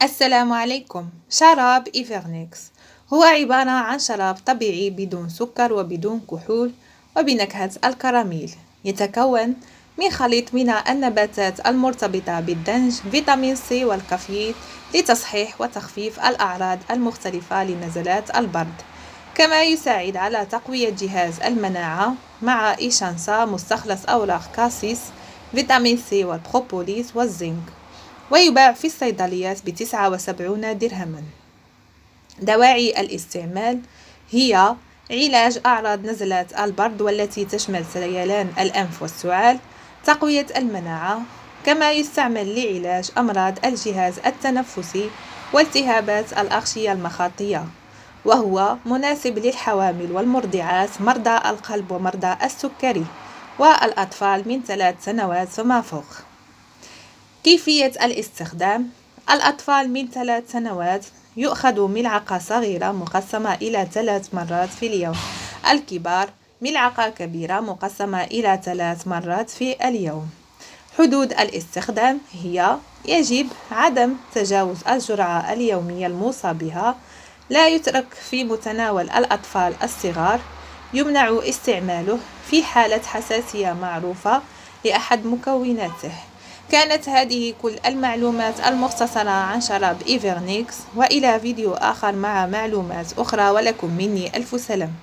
السلام عليكم. شراب إيفرنيكس هو عبارة عن شراب طبيعي بدون سكر وبدون كحول وبنكهة الكراميل. يتكون من خليط من النباتات المرتبطة بالدنج، فيتامين سي والكافيين لتصحيح وتخفيف الأعراض المختلفة لنزلات البرد. كما يساعد على تقوية جهاز المناعة مع إيشانسا مستخلص أوراق كاسيس، فيتامين سي والبروبوليس والزنك، ويباع في الصيدليات ب79 درهما. دواعي الاستعمال هي علاج أعراض نزلات البرد والتي تشمل سيلان الأنف والسعال، تقوية المناعة، كما يستعمل لعلاج أمراض الجهاز التنفسي والتهابات الأغشية المخاطية، وهو مناسب للحوامل والمرضعات، مرضى القلب ومرضى السكري، والأطفال من 3 سنوات فما فوق. كيفية الاستخدام: الأطفال من 3 سنوات يؤخذ ملعقة صغيرة مقسمة إلى 3 مرات في اليوم. الكبار ملعقة كبيرة مقسمة إلى 3 مرات في اليوم. حدود الاستخدام هي: يجب عدم تجاوز الجرعة اليومية الموصى بها، لا يترك في متناول الأطفال الصغار، يمنع استعماله في حالة حساسية معروفة لأحد مكوناته. كانت هذه كل المعلومات المختصرة عن شراب إيفرنيكس، وإلى فيديو آخر مع معلومات أخرى، ولكم مني ألف سلام.